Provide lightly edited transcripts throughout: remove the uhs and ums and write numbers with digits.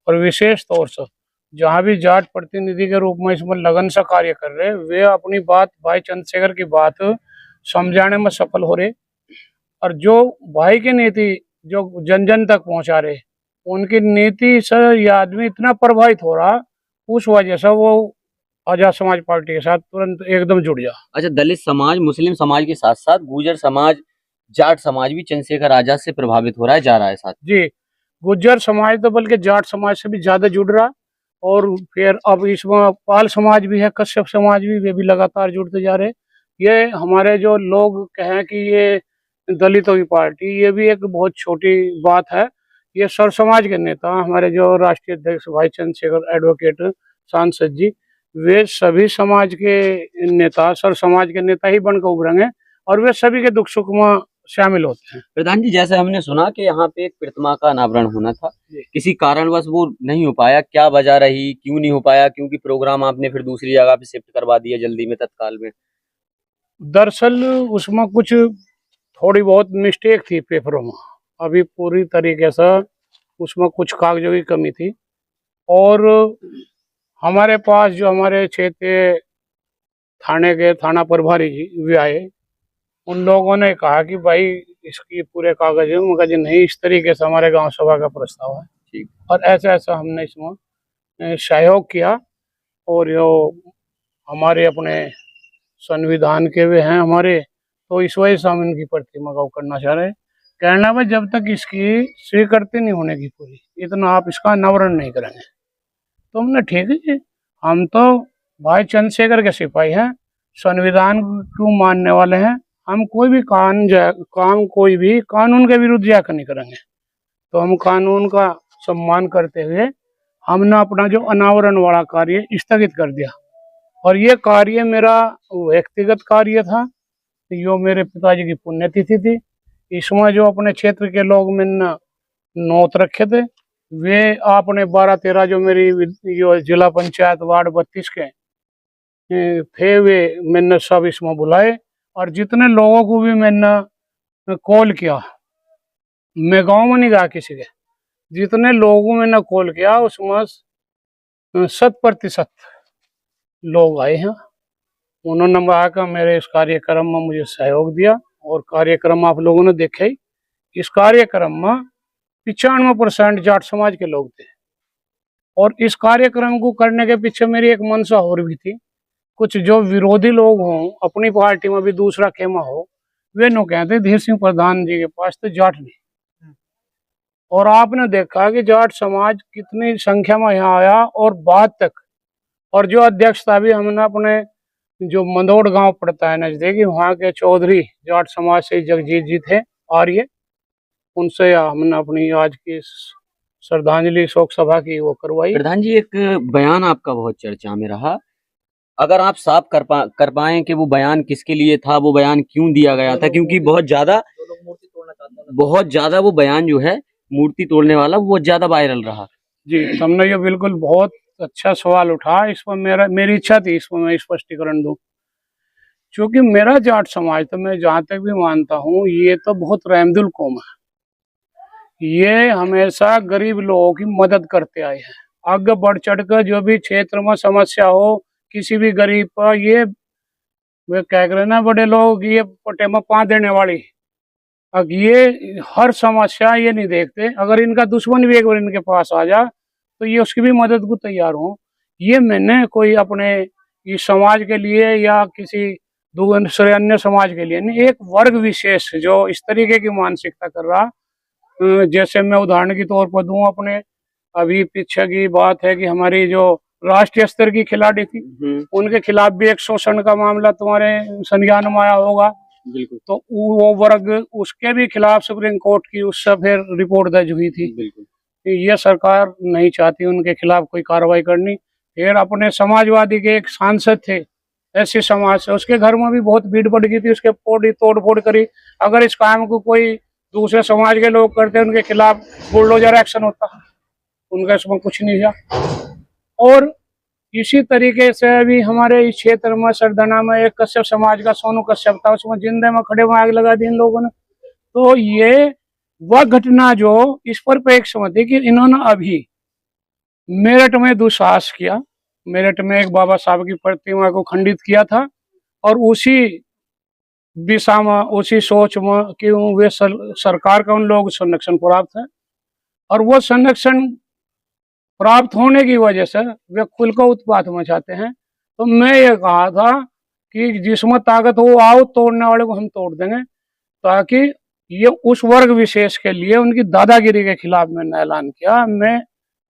और विशेष तौर से जहाँ भी जाट प्रतिनिधि के रूप में इसमें लगन से कार्य कर रहे, वे अपनी बात भाई चंद्रशेखर की बात समझाने में सफल हो रहे। और जो भाई की नीति जो जन जन तक पहुंचा रहे, उनकी नीति से ये आदमी इतना प्रभावित हो रहा, उस वजह से वो आजाद समाज पार्टी के साथ तुरंत एकदम जुड़ जा। अच्छा, दलित समाज, मुस्लिम समाज के साथ साथ गुर्जर समाज, जाट समाज भी चंद्रशेखर आजाद से प्रभावित हो रहा है, जा रहा है साथ। जी, गुज्जर समाज तो बल्कि जाट समाज से भी ज्यादा जुड़ रहा। और फिर अब इसमें पाल समाज भी है, कश्यप समाज भी, वे भी लगातार जुड़ते जा रहे। ये हमारे जो लोग कहें कि ये दलितों की पार्टी, ये भी एक बहुत छोटी बात है। ये सर समाज के नेता हमारे जो राष्ट्रीय अध्यक्ष भाई चंद्रशेखर एडवोकेट सांसद जी, वे सभी समाज के नेता, सर समाज के नेता ही बनकर उभरेंगे और वे सभी के दुख सुख में शामिल होते हैं। प्रधान जी, जैसे हमने सुना कि यहाँ पे एक प्रतिमा का अनावरण होना था, किसी कारणवश वो नहीं हो पाया, क्या वजह रही, क्यों नहीं हो पाया? क्योंकि प्रोग्राम आपने फिर दूसरी जगह पे शिफ्ट करवा दिया जल्दी में, तत्काल में। दरअसल उसमें कुछ थोड़ी बहुत मिस्टेक थी पेपरों में, अभी पूरी तरीके से उसमें कुछ कागजों की कमी थी। और हमारे पास जो हमारे क्षेत्रीय थाने के थाना प्रभारी जी भी आए, उन लोगों ने कहा कि भाई इसकी पूरे कागज है। उनका जी नहीं, इस तरीके से हमारे गांव सभा का प्रस्ताव है। ठीक। और ऐसा ऐसा हमने इसमें सहयोग किया। और जो हमारे अपने संविधान के वे हैं हमारे, तो इस वजह से हम इनकी प्रतिमा का करना चाह रहे हैं। कहना में जब तक इसकी स्वीकृति नहीं होने की पूरी, इतना आप इसका अनावरण नहीं करेंगे। तो हमने ठीक है जी, हम तो भाई चंद्रशेखर के सिपाही हैं, संविधान को मानने वाले हैं, हम कोई भी काम कोई भी कानून के विरुद्ध जाकर नहीं करेंगे। तो हम कानून का सम्मान करते हुए हमने अपना जो अनावरण वाला कार्य स्थगित कर दिया। और ये कार्य मेरा व्यक्तिगत कार्य था, जो मेरे पिताजी की पुण्यतिथि थी। इसमें जो अपने क्षेत्र के लोग मैंने नोट रखे थे, वे आपने 12-13 जो मेरी जो जिला पंचायत वार्ड 32 के थे, वे मैंने सब इसमें बुलाए। और जितने लोगों को भी मैंने कॉल किया, मैं गांव में नहीं गया किसी के, जितने लोगों को मैंने कॉल किया उसमें 100% लोग आए हैं। उन्होंने आकर मेरे इस कार्यक्रम में मुझे सहयोग दिया। और कार्यक्रम आप लोगों ने देखा ही, इस कार्यक्रम में 95% जाट समाज के लोग थे। और इस कार्यक्रम को करने के पीछे मेरी एक मंशा और भी थी। कुछ जो विरोधी लोग हों, अपनी पार्टी में भी दूसरा खेमा हो, वे नो कहते धीर सिंह प्रधान जी के पास तो जाट नहीं। और आपने देखा कि जाट समाज कितनी संख्या में यहाँ आया और बाद तक। और जो अध्यक्ष था भी हमने अपने जो मंदोड़ गांव पड़ता है नजदीकी, वहाँ के चौधरी जाट समाज से जगजीत जी थे आर्य, उनसे हमने अपनी आज की श्रद्धांजलि शोक सभा की वो करवाई। प्रधान जी, एक बयान आपका बहुत चर्चा में रहा, अगर आप साफ कर पाएं कि वो बयान किसके लिए था, वो बयान क्यों दिया गया था? क्योंकि बहुत ज्यादा वो बयान जो है मूर्ति तोड़ने वाला, वो ज्यादा वायरल रहा। जी, हमने ये बिल्कुल बहुत अच्छा सवाल उठा। इस पर मेरी इच्छा थी इसमें मैं स्पष्टीकरण दूं। क्योंकि मेरा जाट समाज, तो मैं जहाँ तक भी मानता हूँ, ये तो बहुत रहमदिल कौम है। ये हमेशा गरीब लोगों की मदद करते आए हैं। आगे बढ़ चढ़कर जो भी क्षेत्र में समस्या हो किसी भी गरीब पर, ये वे कह रहे ना बड़े लोग, ये पटे में पा देने वाली। अब ये हर समस्या ये नहीं देखते, अगर इनका दुश्मन भी एक बार इनके पास आ जा तो ये उसकी भी मदद को तैयार हो। ये मैंने कोई अपने इस समाज के लिए या किसी दूसरे अन्य समाज के लिए नहीं, एक वर्ग विशेष जो इस तरीके की मानसिकता कर रहा। जैसे मैं उदाहरण के तौर पर दूं, अपने अभी पीछे की बात है कि हमारी जो राष्ट्रीय स्तर की खिलाड़ी थी, उनके खिलाफ भी एक शोषण का मामला तुम्हारे संज्ञान में आया होगा। बिल्कुल। तो वो वर्ग, उसके भी खिलाफ सुप्रीम कोर्ट की उससे फिर रिपोर्ट दर्ज हुई थी। बिल्कुल। ये सरकार नहीं चाहती उनके खिलाफ कोई कार्रवाई करनी। फिर अपने समाजवादी के एक सांसद थे ऐसे समाज से, उसके घर में भी बहुत भीड़ बढ़ गई थी, उसके तोड़ फोड़ करी। अगर इस काम को कोई दूसरे समाज के लोग करते, उनके खिलाफ बुलडोजर एक्शन होता, उनका इसमें कुछ नहीं हुआ। और इसी तरीके से अभी हमारे इस क्षेत्र में सरदना में एक कश्यप समाज का सोनू कश्यप था, उसमें जिंदे में खड़े में आग लगा दी इन लोगों ने। तो ये वह घटना जो इस पर पेश थी कि इन्होंने अभी मेरठ में दुस्साहस किया। मेरठ में एक बाबा साहब की प्रतिमा को खंडित किया था और उसी दिशा में, उसी सोच में कि वे सरकार का उन लोगों को संरक्षण प्राप्त है और वो संरक्षण प्राप्त होने की वजह से वे खुल का उत्पात मचाते हैं। तो मैं ये कहा था कि जिसमें ताकत हो आओ, तोड़ने वाले को हम तोड़ देंगे, ताकि ये उस वर्ग विशेष के लिए उनकी दादागिरी के खिलाफ मैंने ऐलान किया। मैं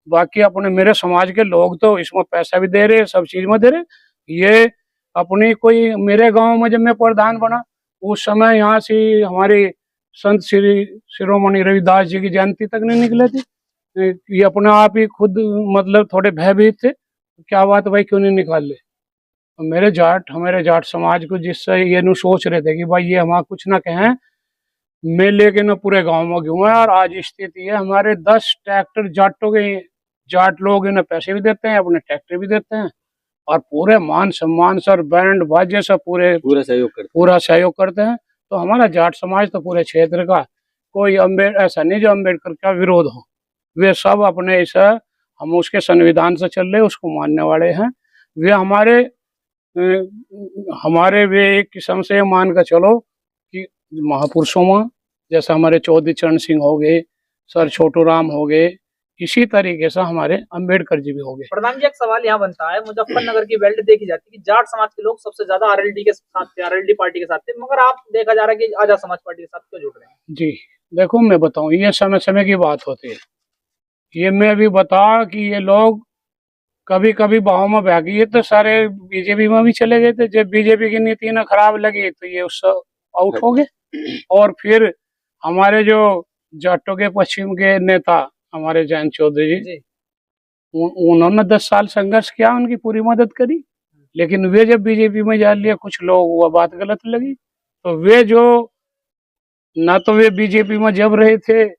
बाकी अपने मेरे समाज के लोग तो इसमें पैसा भी दे रहे, सब चीज में दे रहे। ये अपनी कोई मेरे गांव में जब मैं प्रधान बना उस समय यहाँ से हमारी संत श्री शिरोमणि रविदास जी की जयंती तक नहीं निकले थी। ये अपने आप ही खुद मतलब थोड़े भयभीत थे, क्या बात भाई क्यों नहीं निकाल ले। हमारे जाट समाज को जिससे ये नु सोच रहे थे कि भाई ये हमारा कुछ ना कहें, मैं लेके न पूरे गांव में घूमा। और आज स्थिति है हमारे 10 ट्रैक्टर जाटों के, जाट लोग इन्हें पैसे भी देते हैं, अपने ट्रैक्टर भी देते हैं और पूरे मान सम्मान सर बैंड बाजे से पूरा सहयोग करते हैं। तो हमारा जाट समाज तो पूरे क्षेत्र का कोई ऐसा नहीं जो अम्बेडकर का विरोध हो। वे सब अपने ऐसा, हम उसके संविधान से चल रहे उसको मानने वाले हैं। वे हमारे वे एक किस्म से मान कर चलो कि महापुरुषों में, जैसे हमारे चौधरी चरण सिंह हो गए, सर छोटू राम हो गए, इसी तरीके से हमारे अम्बेडकर जी भी हो गए। प्रधान जी, एक सवाल यहाँ बनता है, मुजफ्फरनगर की बेल्ट देखी जाती है कि जाट समाज के लोग सबसे ज्यादा आरएलडी के साथ थे, आरएलडी पार्टी के साथ थे, मगर आप देखा जा रहा है कि आजाद समाज पार्टी के साथ क्यों जुड़ रहे हैं? जी देखो, मैं बताऊं, ये समय समय की बात होती है। ये मैं भी बता कि ये लोग कभी कभी बाहों में बह गए, तो सारे बीजेपी में भी चले गए थे। जब बीजेपी की नीति ना खराब लगी तो ये उससे आउट हो गए। और फिर हमारे जो जाटों के पश्चिम के नेता हमारे जयंत चौधरी जी, उन्होंने 10 साल संघर्ष किया, उनकी पूरी मदद करी। लेकिन वे जब बीजेपी में जा लिया, कुछ लोग वो बात गलत लगी, तो वे जो ना तो वे बीजेपी में जब रहे थे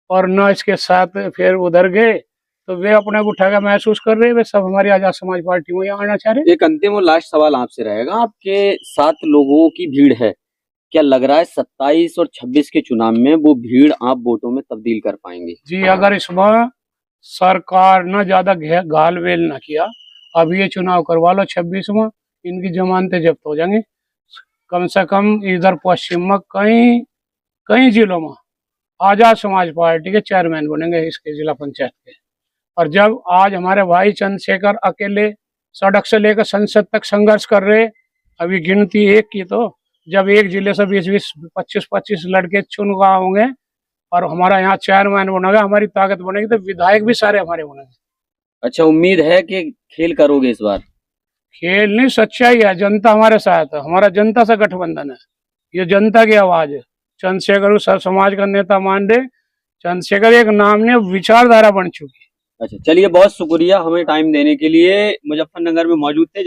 और न इसके साथ फिर उधर गए, तो वे अपने को उठा महसूस कर रहे, वे सब हमारी आजाद समाज पार्टी में आना चाह रहे। एक अंतिम और लास्ट सवाल आपसे रहेगा, आपके 7 लोगों की भीड़ है, क्या लग रहा है 27 और 26 के चुनाव में वो भीड़ आप वोटों में तब्दील कर पाएंगे? जी, अगर इसमें सरकार न ज्यादा घालवेल न किया, अब ये चुनाव करवा लो 26 में, इनकी जमानतें जब्त हो जाएंगी। कम से कम इधर पश्चिम में कई जिलों में आजाद समाज पार्टी के चेयरमैन बनेंगे इसके जिला पंचायत के। और जब आज हमारे भाई चंद्रशेखर अकेले सड़क से लेकर संसद तक संघर्ष कर रहे, अभी गिनती एक की, तो जब एक जिले से 20-20, 25-25 लड़के चुन गए होंगे और हमारा यहाँ चेयरमैन बनेगा, हमारी ताकत बनेगी, तो विधायक भी सारे हमारे बनेंगे। अच्छा, उम्मीद है कि खेल करोगे इस बार? खेल नहीं, सच्चाई है, जनता हमारे साथ है, हमारा जनता से गठबंधन है, ये जनता की आवाज है। चंद्रशेखर सर समाज का नेता मान रहे, चंद्रशेखर एक नाम ने विचारधारा बन चुकी है। अच्छा, चलिए, बहुत शुक्रिया हमें टाइम देने के लिए। मुजफ्फरनगर में मौजूद थे।